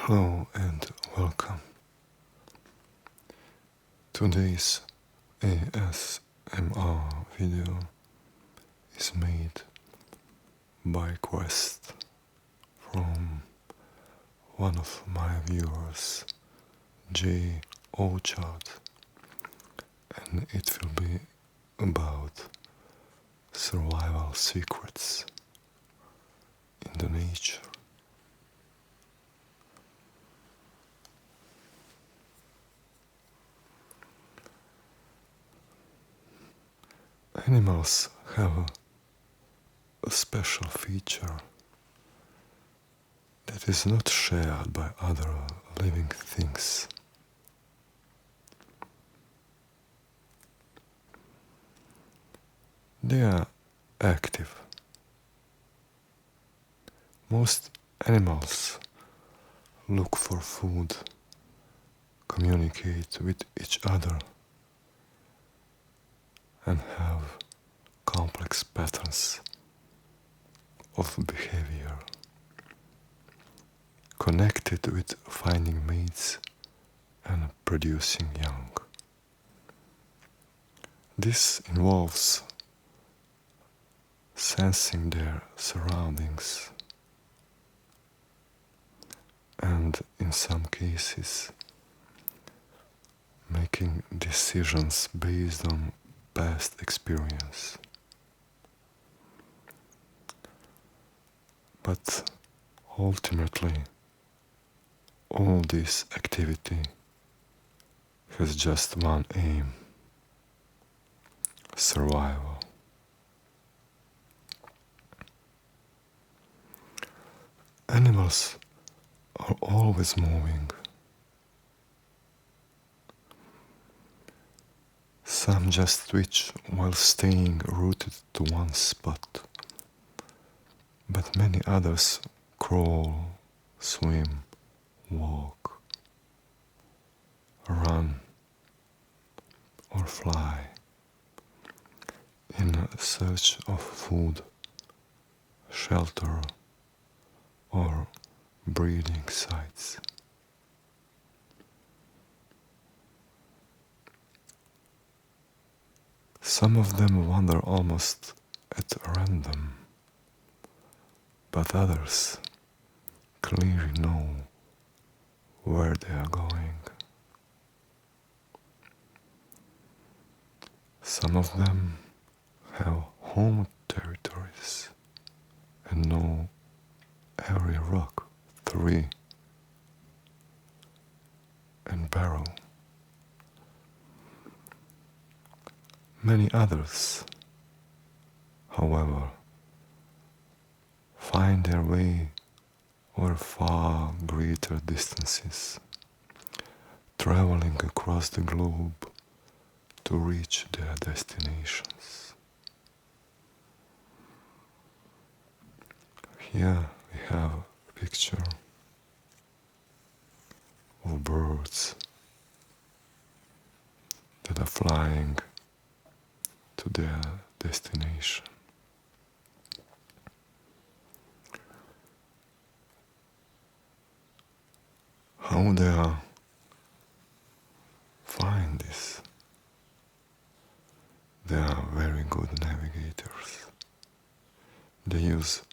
Hello and welcome. Today's ASMR video is made by request from one of my viewers, J. Orchard, and it will be about survival secrets in the nature. Animals have a special feature that is not shared by other living things. They are active. Most animals look for food, communicate with each other, and have complex patterns of behavior connected with finding mates and producing young. This involves sensing their surroundings and, in some cases, making decisions based on past experience. But ultimately, all this activity has just one aim: survival. Animals are always moving. Some just twitch while staying rooted to one spot, but many others crawl, swim, walk, run, or fly in search of food, shelter, or breeding sites. Some of them wander almost at random, but others clearly know where they are going. Some of them have home territories and know every rock, tree, and barrel. Many others, however, find their way over far greater distances, traveling across the globe to reach their destinations. Here we have a picture of birds that are flying to their destination. How they find this? They are very good navigators. They use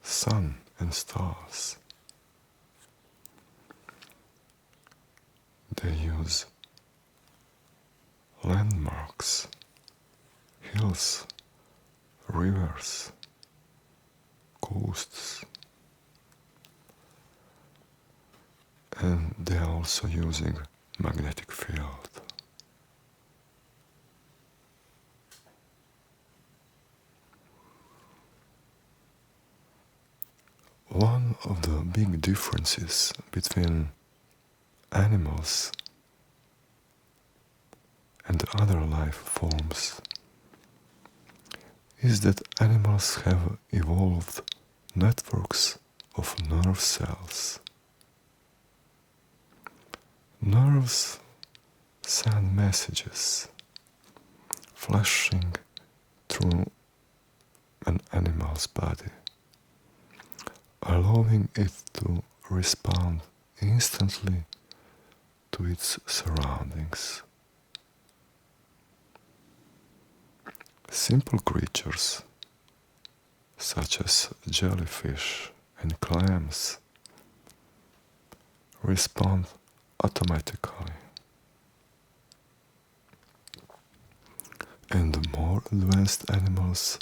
sun and stars. They use landmarks, hills, rivers, coasts, and they are also using magnetic field. One of the big differences between animals and other life forms is that animals have evolved networks of nerve cells. Nerves send messages flashing through an animal's body, allowing it to respond instantly to its surroundings. Simple creatures, such as jellyfish and clams, respond automatically. And the more advanced animals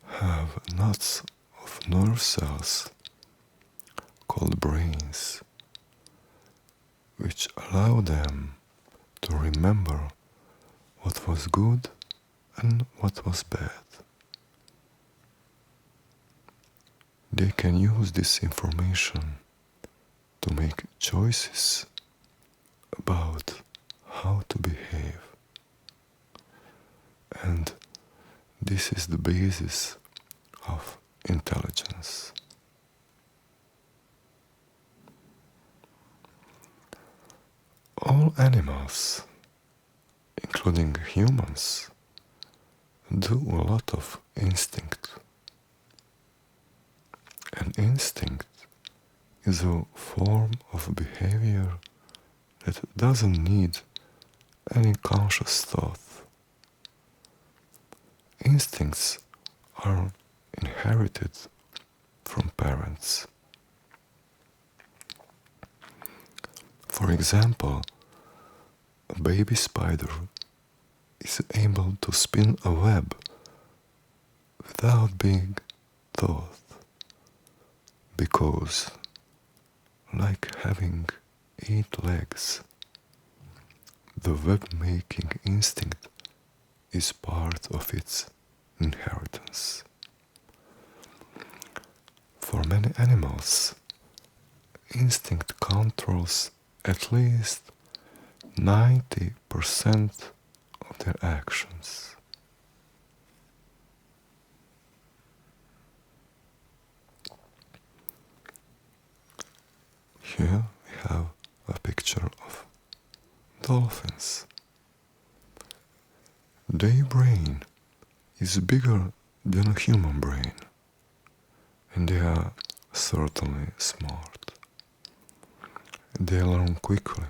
have knots of nerve cells called brains, which allow them to remember what was good and what was bad. They can use this information to make choices about how to behave. And this is the basis of intelligence. All animals, including humans, do a lot of instinct. An instinct is a form of behavior that doesn't need any conscious thought. Instincts are inherited from parents. For example, a baby spider is able to spin a web without being taught, because, like having 8 legs, the web-making instinct is part of its inheritance. For many animals, instinct controls at least 90% of their actions. Here we have a picture of dolphins. Their brain is bigger than a human brain, and they are certainly smart. They learn quickly,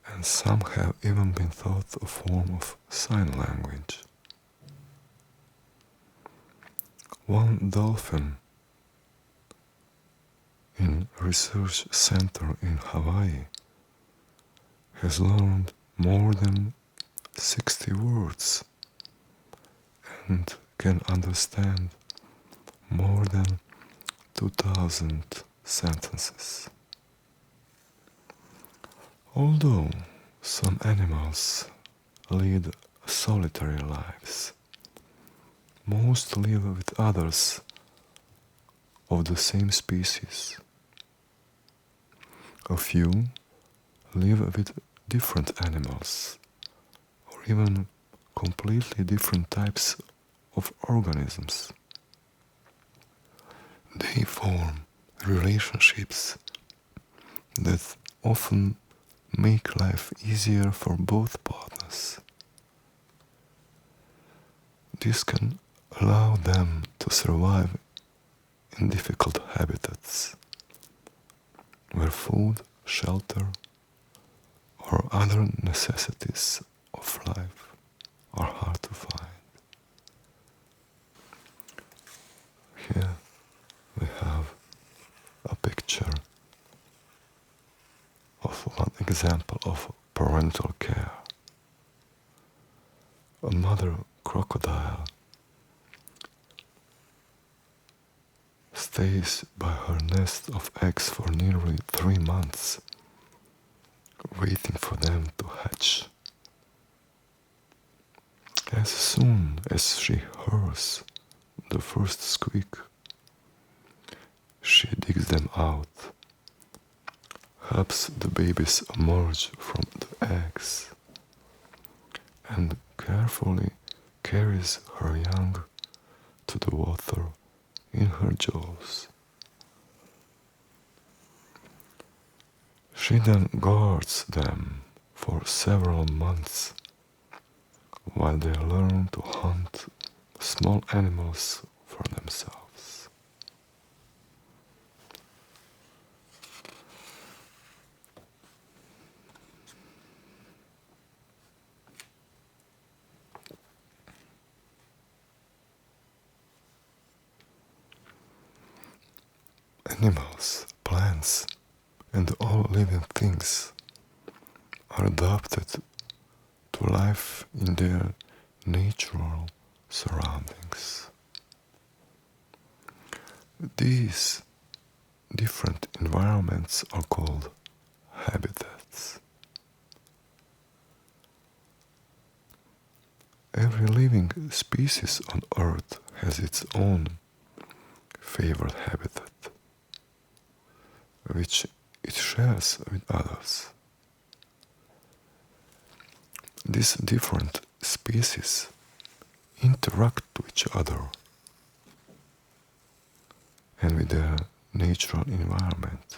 and some have even been taught a form of sign language. One dolphin in a research center in Hawaii has learned more than 60 words and can understand more than 2,000 sentences. Although some animals lead solitary lives, most live with others of the same species. A few live with different animals, or even completely different types of organisms. They form relationships that often make life easier for both partners. This can allow them to survive in difficult habitats, where food, shelter, or other necessities of life are hard to find. Here we have a picture of one example of parental care. A mother crocodile stays by her nest of eggs for nearly 3 months, waiting for them to hatch. As soon as she hears the first squeak, she digs them out, helps the babies emerge from the eggs, and carefully carries her young to the water in her jaws. She then guards them for several months while they learn to hunt small animals for themselves. Animals, plants, and all living things are adapted to life in their natural surroundings. These different environments are called habitats. Every living species on Earth has its own favorite habitat, which it shares with others. These different species interact with each other and with their natural environment,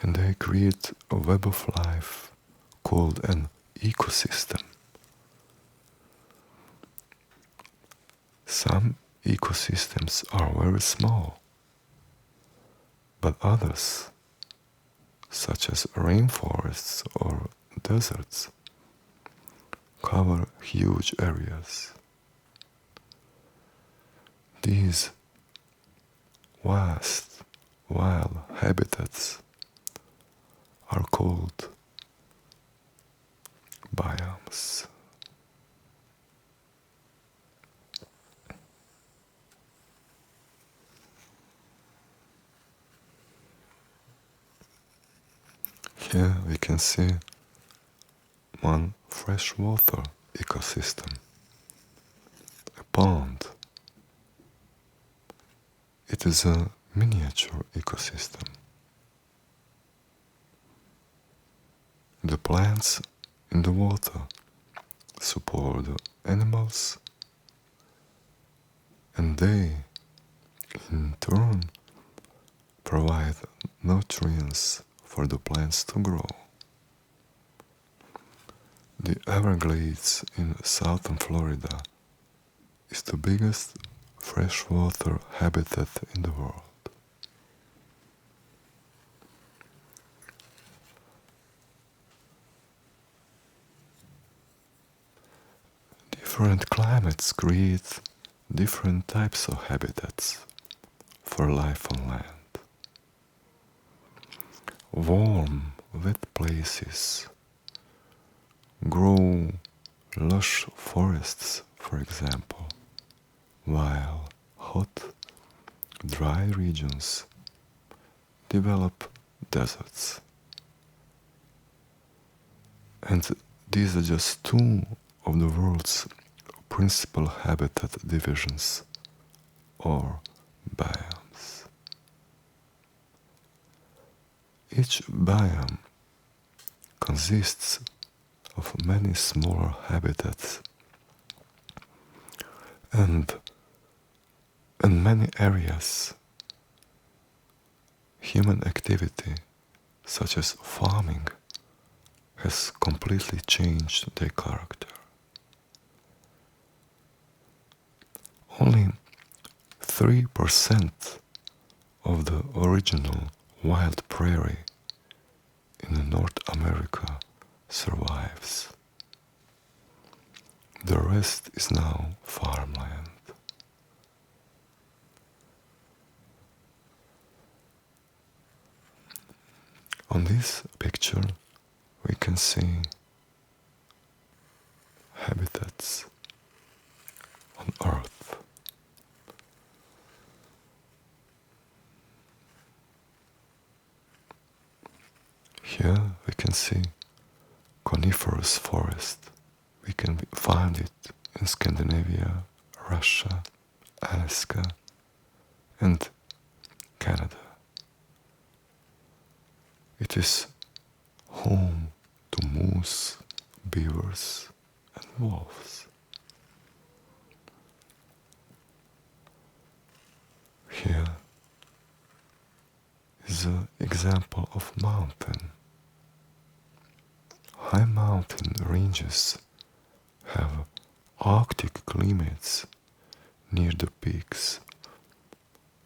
and they create a web of life called an ecosystem. Some ecosystems are very small, but others, such as rainforests or deserts, cover huge areas. These vast wild habitats are called biomes. Here we can see one freshwater ecosystem, a pond. It is a miniature ecosystem. The plants in the water support the animals, and they, in turn, provide nutrients for the plants to grow. The Everglades in southern Florida is the biggest freshwater habitat in the world. Different climates create different types of habitats for life on land. Warm, wet places grow lush forests, for example, while hot, dry regions develop deserts. And these are just two of the world's principal habitat divisions, or biomes. Each biome consists of many smaller habitats and in many areas human activity such as farming has completely changed their character. Only 3% of the original wild prairie in North America survives. The rest is now farmland. On this picture, we can see habitats on Earth. Here we can see coniferous forest. We can find it in Scandinavia, Russia, Alaska, and Canada. It is home to moose, beavers, and wolves. Here is an example of mountain. High mountain ranges have Arctic climates near the peaks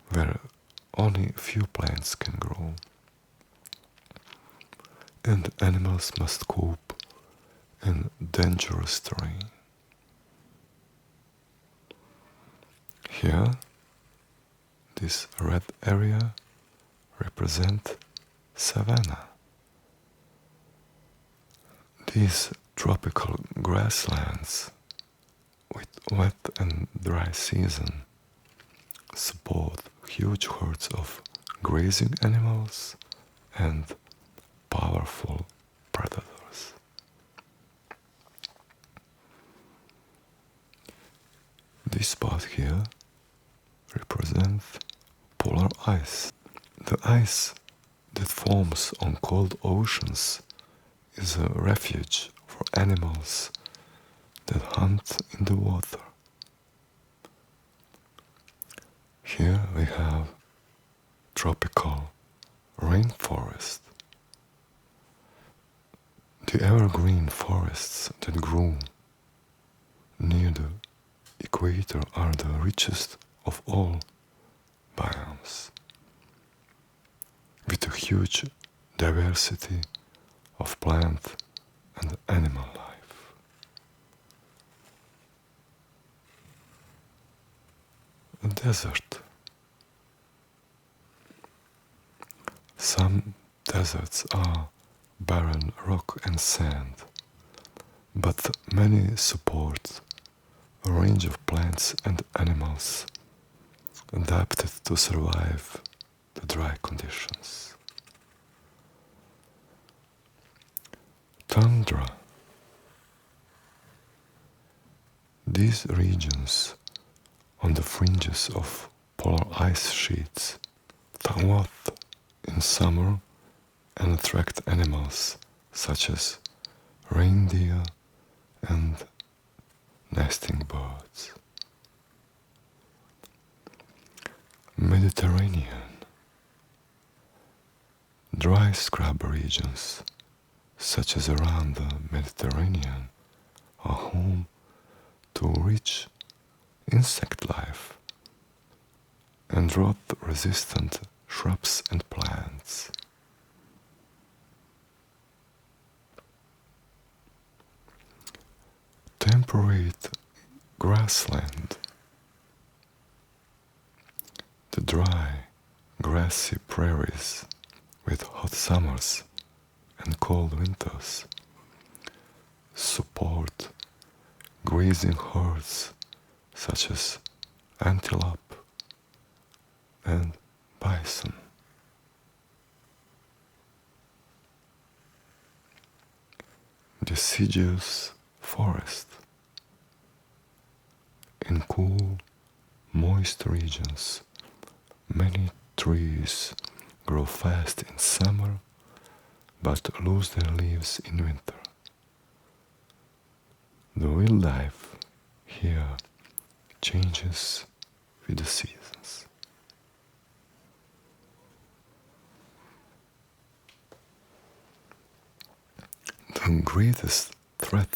where only few plants can grow, and animals must cope in dangerous terrain. Here, this red area represent savanna. These tropical grasslands with wet and dry season support huge herds of grazing animals and powerful predators. This spot here represents polar ice. The ice that forms on cold oceans is a refuge for animals that hunt in the water. Here we have tropical rainforest, the evergreen forests that grow near the equator are the richest of all biomes, with a huge diversity of plant and animal life. A desert. Some deserts are barren rock and sand, but many support a range of plants and animals adapted to survive the dry conditions. Tundra. These regions on the fringes of polar ice sheets thaw out in summer and attract animals such as reindeer and nesting birds. Mediterranean. Dry scrub regions such as around the Mediterranean are home to rich insect life and drought-resistant shrubs and plants. Temperate grassland. The dry, grassy prairies with hot summers and cold winters support grazing herds such as antelope and bison. Deciduous forest. In cool, moist regions, many trees grow fast in summer but lose their leaves in winter. The wildlife here changes with the seasons. The greatest threat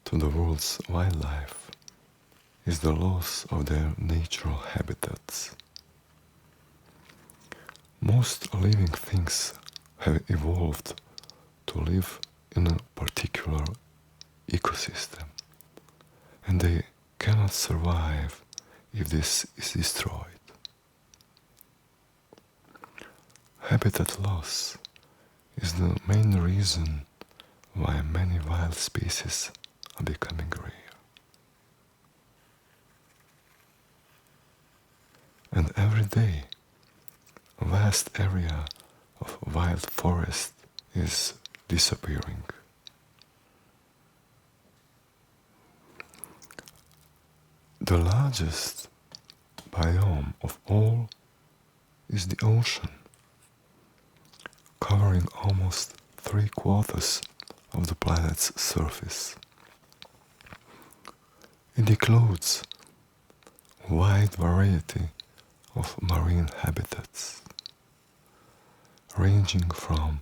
to the world's wildlife is the loss of their natural habitats. Most living things have evolved to live in a particular ecosystem, and they cannot survive if this is destroyed. Habitat loss is the main reason why many wild species are becoming rare. And every day, a vast area of wild forest is disappearing. The largest biome of all is the ocean, covering almost 3/4 of the planet's surface. It includes a wide variety of marine habitats, ranging from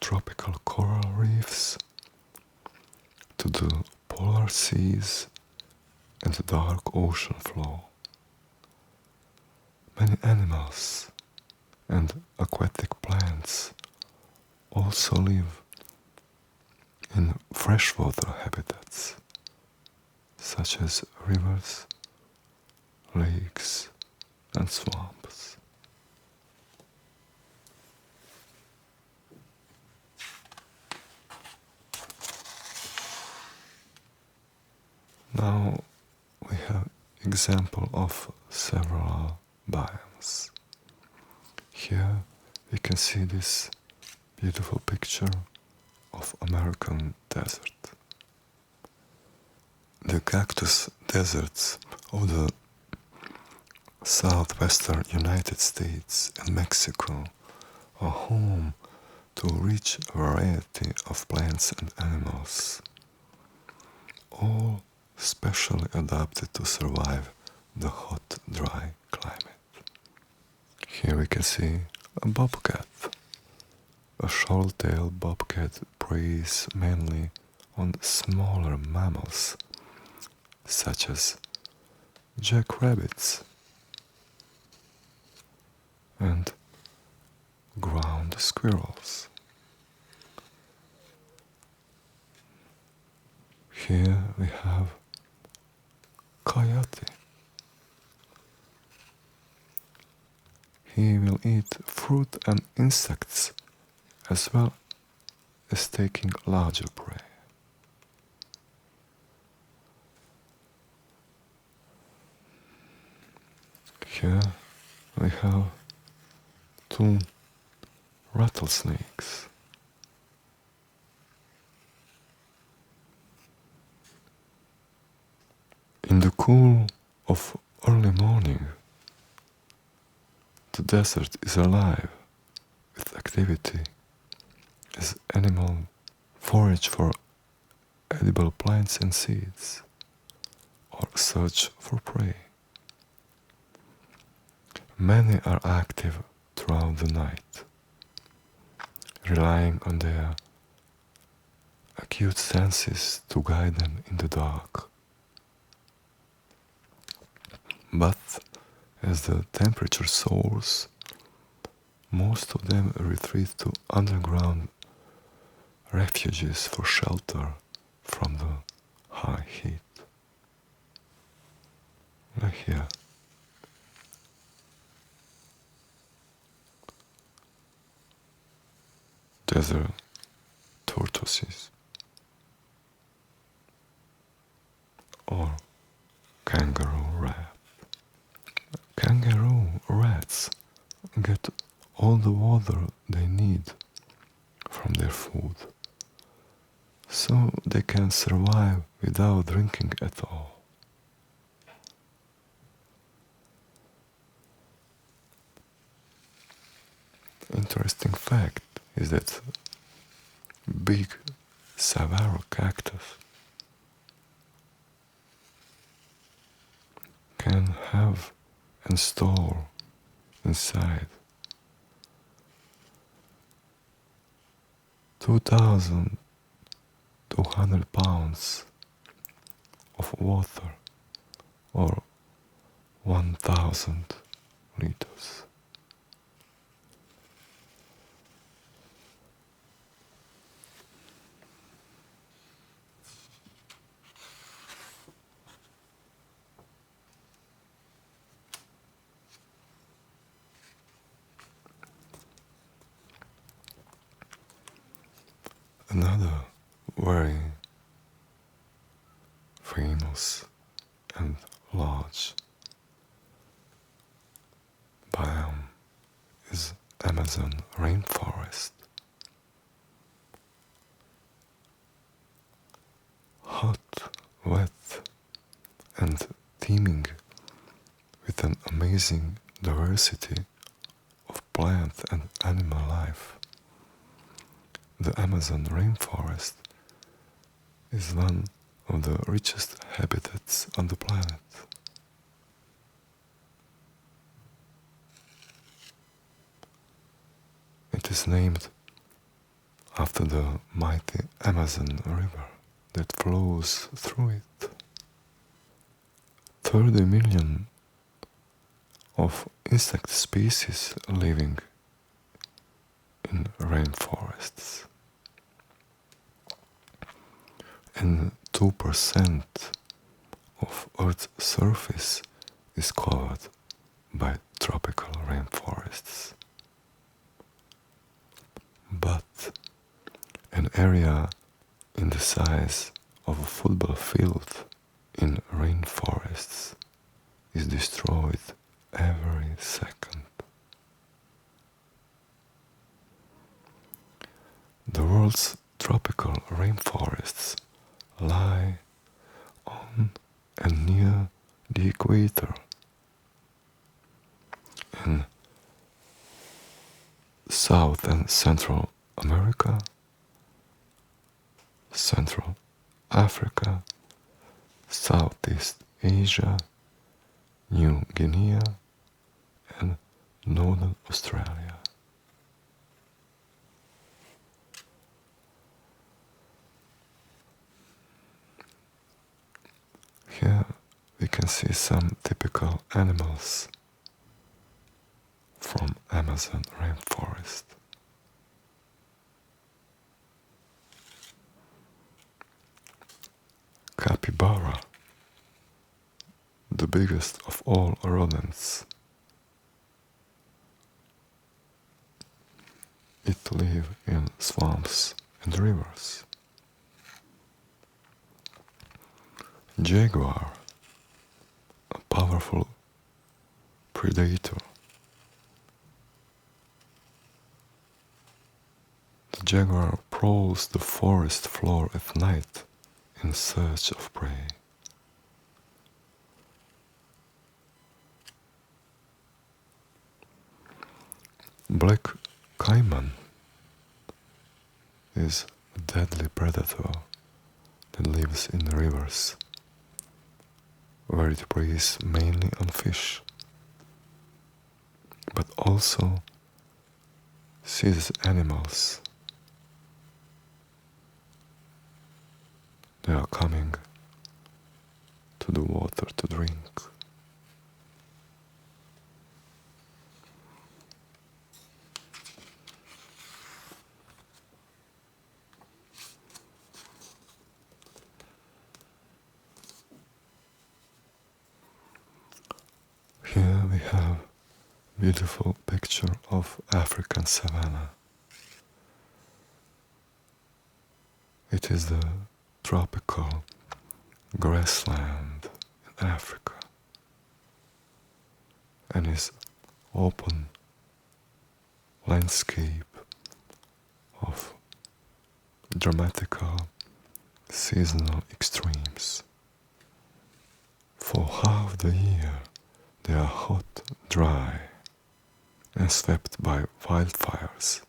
tropical coral reefs to the polar seas and the dark ocean floor. Many animals and aquatic plants also live in freshwater habitats such as rivers, lakes, and swamps. Now we have example of several biomes. Here we can see this beautiful picture of American desert. The cactus deserts of the southwestern United States and Mexico are home to a rich variety of plants and animals, all specially adapted to survive the hot, dry climate. Here we can see a bobcat. A short-tailed bobcat preys mainly on smaller mammals, such as jackrabbits and ground squirrels. Here we have coyote. He will eat fruit and insects as well as taking larger prey. Here we have two rattlesnakes. In the cool of early morning, the desert is alive with activity as animals forage for edible plants and seeds or search for prey. Many are active throughout the night, relying on their acute senses to guide them in the dark. But as the temperature soars, most of them retreat to underground refuges for shelter from the high heat. Like here. Desert tortoises or kangaroo rat. Kangaroo rats get all the water they need from their food, so they can survive without drinking at all. Interesting fact is that big saguaro cactus can have and store inside 2,200 pounds of water or 1,000 liters. Another very famous and large biome is Amazon rainforest. Hot, wet, and teeming with an amazing diversity of plant and animal life. The Amazon rainforest is one of the richest habitats on the planet. It is named after the mighty Amazon River that flows through it. 30 million of insect species living in rainforests, and 2% of Earth's surface is covered by tropical rainforests. But an area in the size of a football field in rainforests is destroyed every second. The world's tropical rainforests lie on and near the equator. In South and Central America, Central Africa, Southeast Asia, New Guinea, and Northern Australia. Here we can see some typical animals from Amazon rainforest. Capybara, the biggest of all rodents. It lives in swamps and rivers. Jaguar, a powerful predator. The jaguar prowls the forest floor at night in search of prey. Black caiman is a deadly predator that lives in rivers, where it preys mainly on fish, but also seizes animals. They are coming to the water to drink. Here we have a beautiful picture of African savanna. It is the tropical grassland in Africa and is open landscape of dramatical seasonal extremes. For half the year they are hot, dry, and swept by wildfires.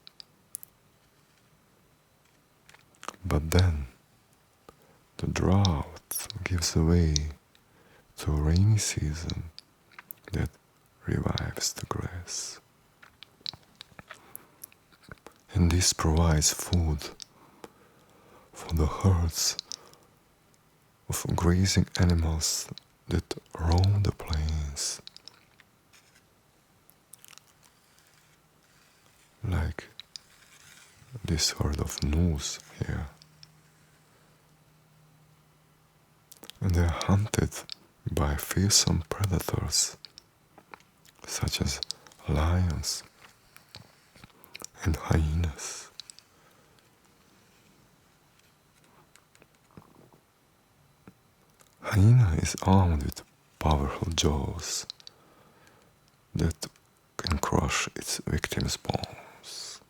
But then the drought gives way to a rainy season that revives the grass. And this provides food for the herds of grazing animals that roam the plains, like this herd of gnus here. And they are hunted by fearsome predators such as lions and hyenas. Hyena is armed with powerful jaws that can crush its victim's bones.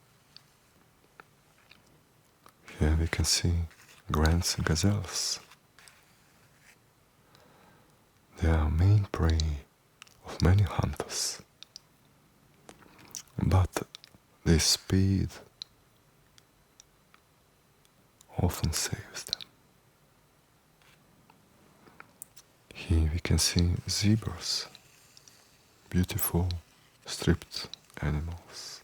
Here we can see Grant's gazelles. They are main prey of many hunters, but their speed often saves them. Here we can see zebras, beautiful striped animals.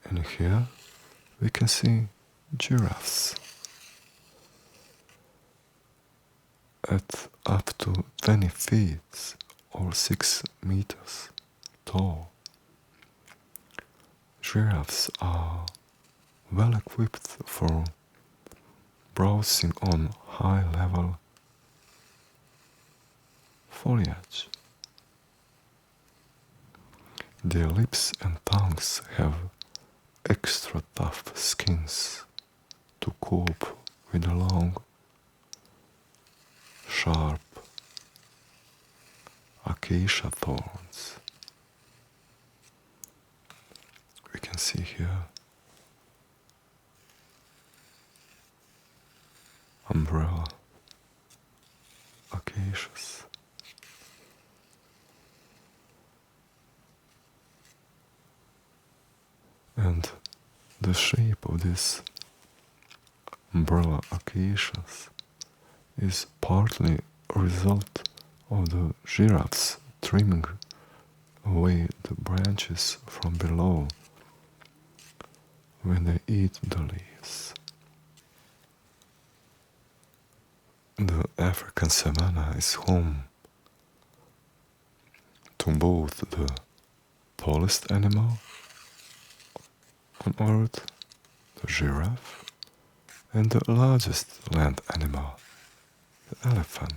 And here we can see giraffes at up to 20 feet or 6 meters tall. Giraffes are well equipped for browsing on high-level foliage. Their lips and tongues have extra tough skins to cope with the long, sharp acacia thorns. We can see here umbrella acacias. And the shape of this umbrella acacias is partly a result of the giraffes trimming away the branches from below when they eat the leaves. The African savanna is home to both the tallest animal on earth, the giraffe, and the largest land animal, the elephant.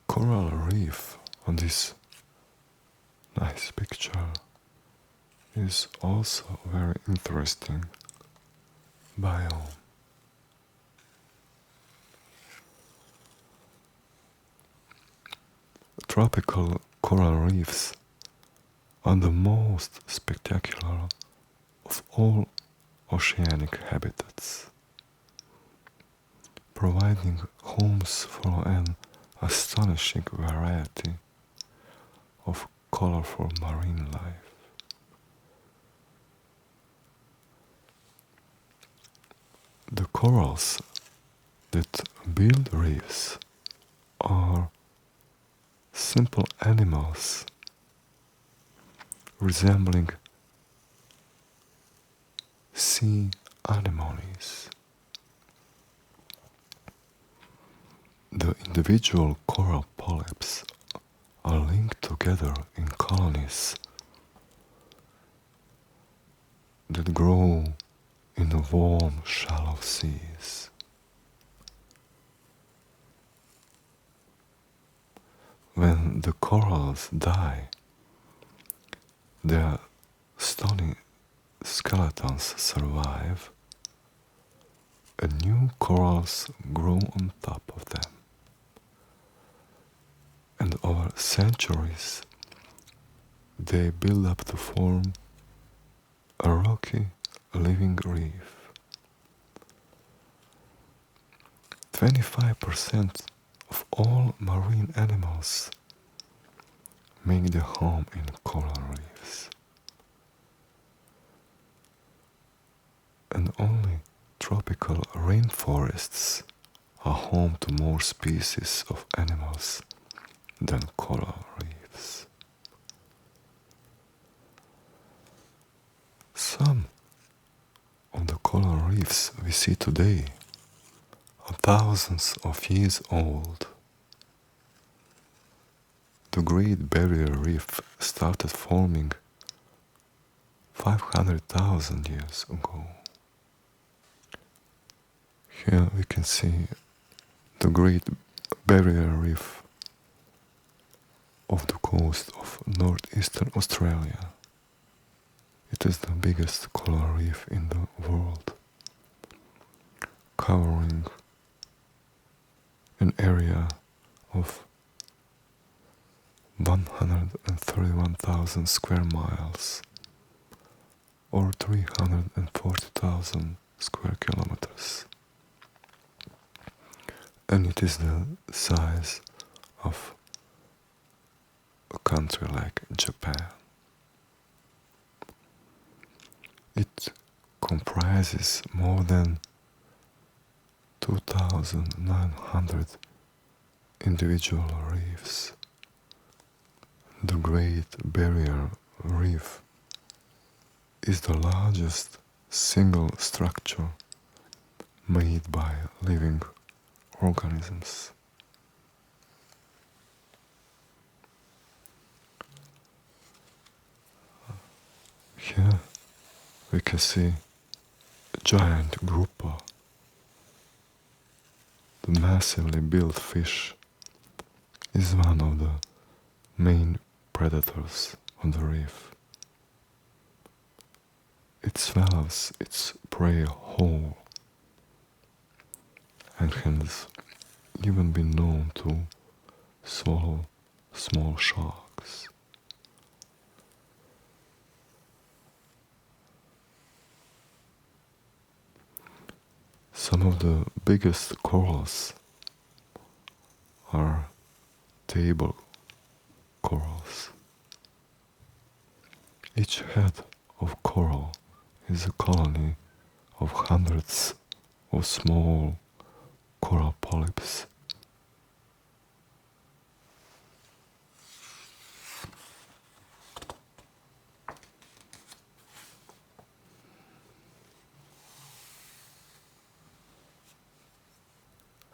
Coral reef on this nice picture is also very interesting biome. Tropical coral reefs are the most spectacular of all oceanic habitats, providing homes for an astonishing variety of colorful marine life. The corals that build reefs are simple animals resembling sea anemones. The individual coral polyps are linked together in colonies that grow in the warm, shallow seas. When the corals die, their stony skeletons survive, and new corals grow on top of them. And over centuries, they build up to form a rocky living reef. 25% of all marine animals make their home in coral reefs. And only tropical rainforests are home to more species of animals than coral reefs. Some of the coral reefs we see today are thousands of years old. The Great Barrier Reef started forming 500,000 years ago. Here we can see the Great Barrier Reef off the coast of northeastern Australia. It is the biggest coral reef in the world, covering an area of 131,000 square miles or 340,000 square kilometers. And it is the size of a country like Japan. It comprises more than 2,900 individual reefs. The Great Barrier Reef is the largest single structure made by living organisms. Here we can see a giant grouper, the massively built fish, is one of the main predators on the reef. It swallows its prey whole and has even been known to swallow small sharks. Some of the biggest corals are table corals. Each head of coral is a colony of hundreds of small coral polyps.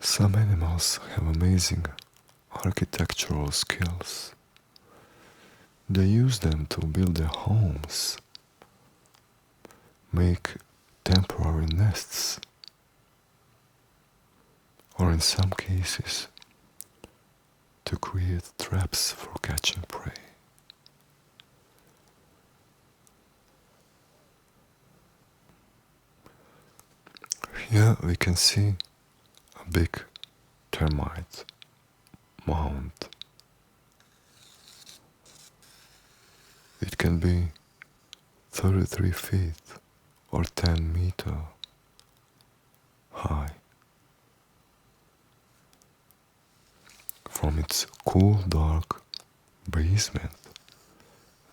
Some animals have amazing architectural skills. They use them to build their homes, make temporary nests, or in some cases, to create traps for catching prey. Here we can see a big termite mound. It can be 33 feet or 10 meters high. From its cool, dark basement,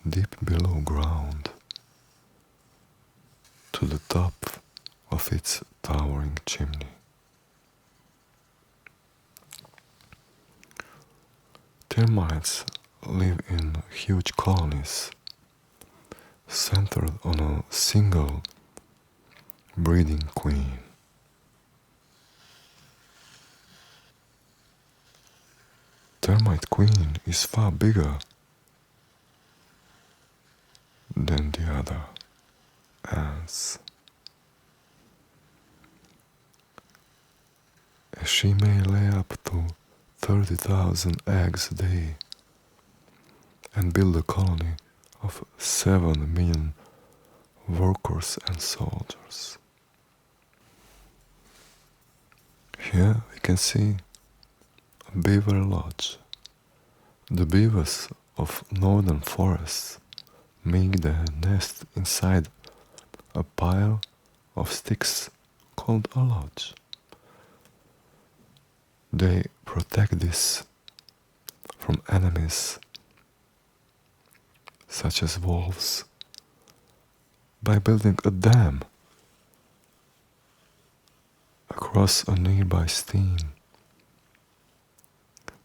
deep below ground, to the top of its towering chimney. Termites live in huge colonies, centered on a single breeding queen. Termite queen is far bigger than the other ants. She may lay up to 30,000 eggs a day and build a colony of 7 million workers and soldiers. Here we can see a beaver lodge. The beavers of northern forests make their nest inside a pile of sticks called a lodge. They protect this from enemies such as wolves by building a dam across a nearby stream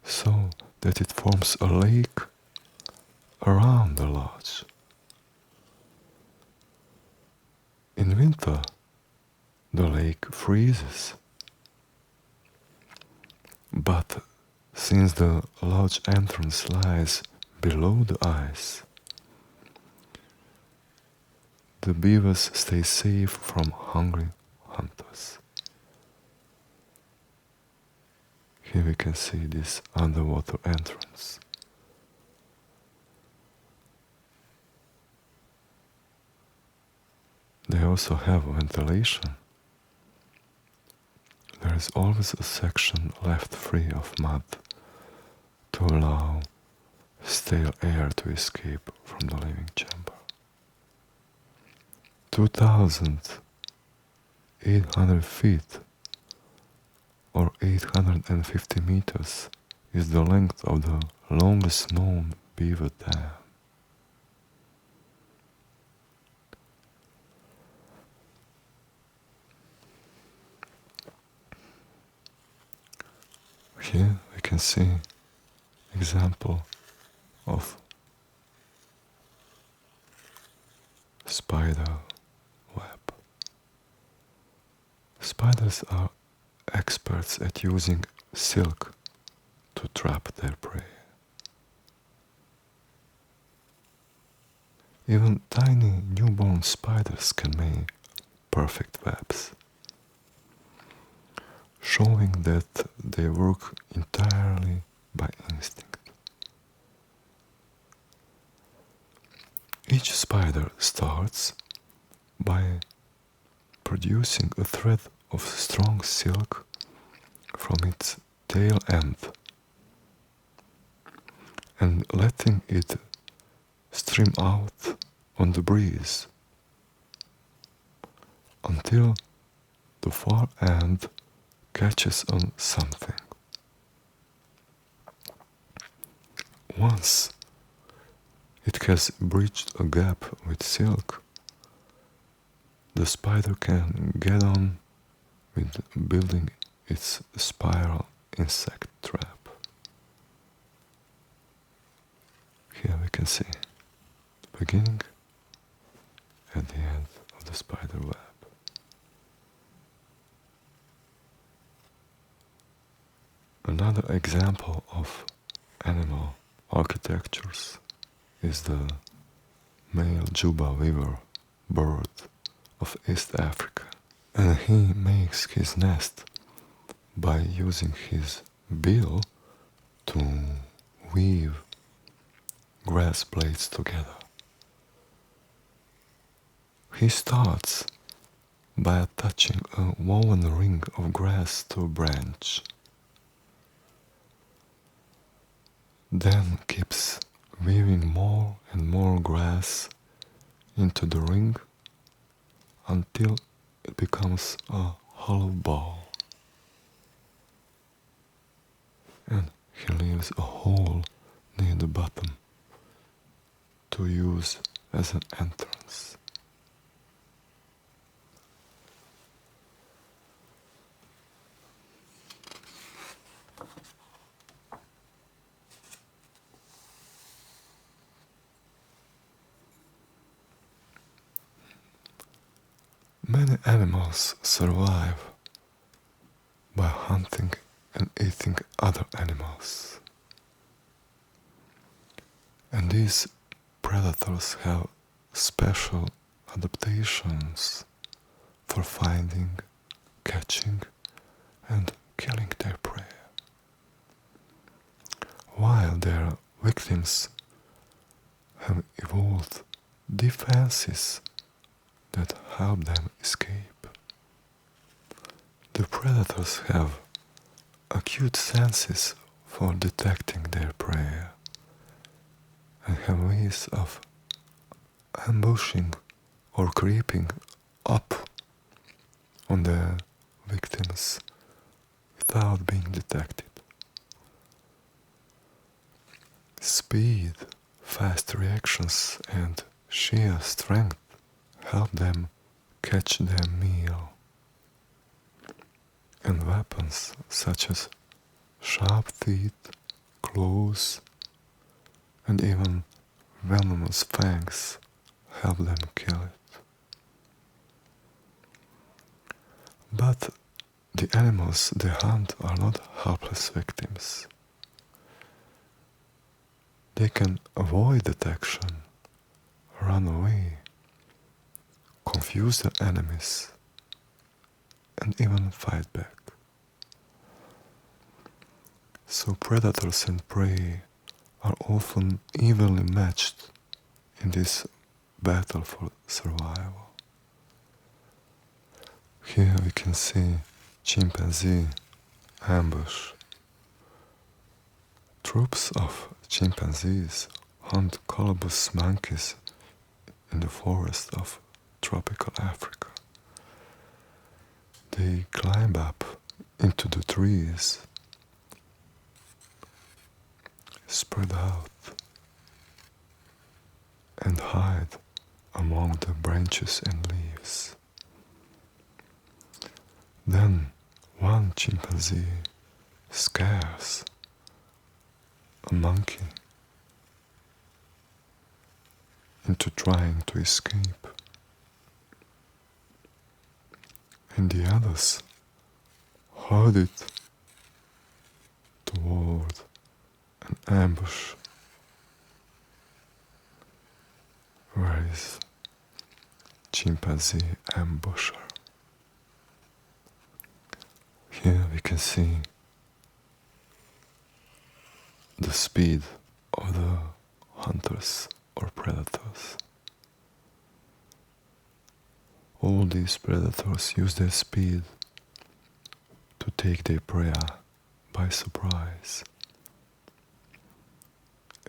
so that it forms a lake around the lodge. In winter, the lake freezes, but since the lodge entrance lies below the ice, the beavers stay safe from hungry hunters. Here we can see this underwater entrance. They also have ventilation. There is always a section left free of mud to allow stale air to escape from the living chamber. 2,800 feet or 850 meters is the length of the longest known beaver dam. Here we can see example of spider web. Spiders are experts at using silk to trap their prey. Even tiny newborn spiders can make perfect webs, showing that they work entirely by instinct. Each spider starts by producing a thread of strong silk from its tail end and letting it stream out on the breeze until the far end catches on something. Once it has bridged a gap with silk, the spider can get on with building its spiral insect trap. Here we can see the beginning and the end of the spider web. Another example of animal architectures is the male Juba weaver bird of East Africa, and he makes his nest by using his bill to weave grass blades together. He starts by attaching a woven ring of grass to a branch, then keeps weaving more and more grass into the ring until it becomes a hollow ball. And he leaves a hole near the bottom to use as an entrance. Many animals survive by hunting and eating other animals. And these predators have special adaptations for finding, catching, and killing their prey, while their victims have evolved defenses that help them escape. The predators have acute senses for detecting their prey and have ways of ambushing or creeping up on their victims without being detected. Speed, fast reactions, and sheer strength help them catch their meal. And weapons such as sharp teeth, claws, and even venomous fangs help them kill it. But the animals they hunt are not helpless victims. They can avoid detection, run away, confuse their enemies, and even fight back. So predators and prey are often evenly matched in this battle for survival. Here we can see chimpanzee ambush. Troops of chimpanzees hunt colobus monkeys in the forest of tropical Africa. They climb up into the trees, spread out, and hide among the branches and leaves. Then one chimpanzee scares a monkey into trying to escape, and the others herd it toward an ambush where is chimpanzee ambusher. Here we can see the speed of the hunters or predators. All these predators use their speed to take their prey by surprise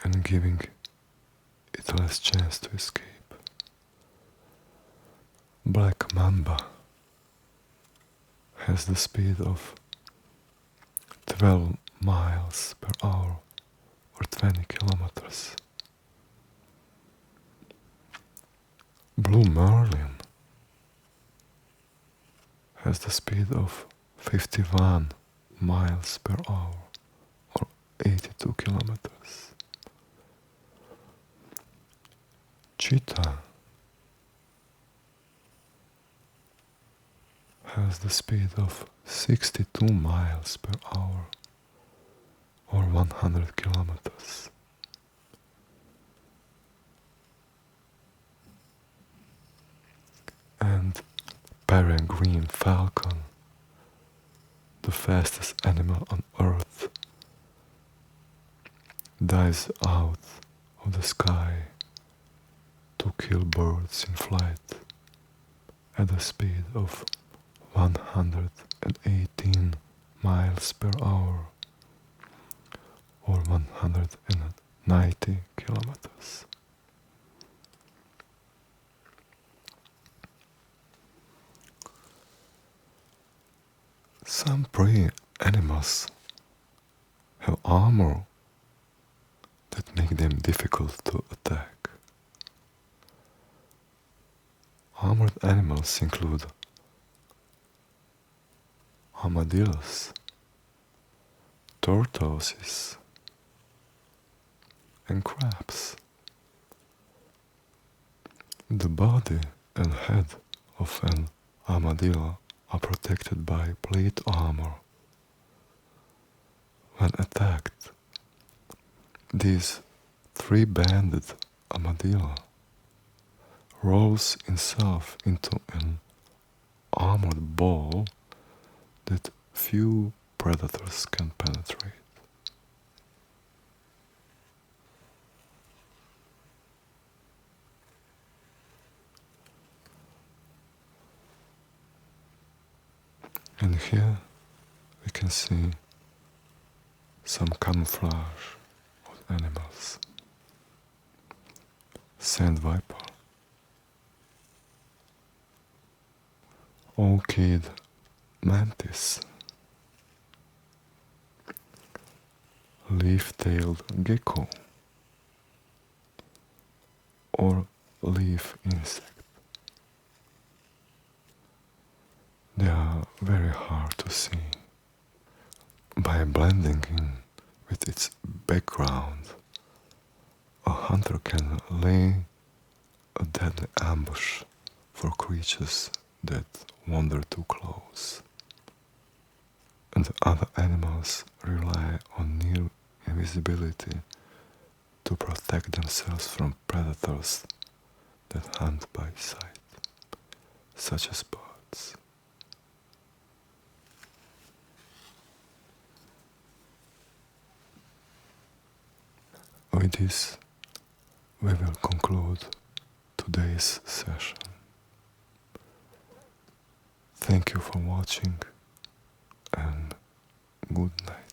and giving it less chance to escape. Black mamba has the speed of 12 miles per hour or 20 kilometers. Blue marlin has the speed of 51 miles per hour or 82 kilometers. Cheetah has the speed of 62 miles per hour or 100 kilometers. And peregrine falcon, the fastest animal on earth, dives out of the sky to kill birds in flight at a speed of 118 miles per hour or 190 kilometers. Some prey animals have armor that make them difficult to attack. Armored animals include armadillos, tortoises, and crabs. The body and head of an armadillo are protected by plate armor. When attacked, this three-banded armadillo rolls itself into an armored ball that few predators can penetrate. And here we can see some camouflage of animals. Sand viper, orchid mantis, leaf-tailed gecko, or leaf insect. They are very hard to see. By blending in with its background, a hunter can lay a deadly ambush for creatures that wander too close. And other animals rely on near invisibility to protect themselves from predators that hunt by sight, such as birds. With this, we will conclude today's session. Thank you for watching and good night.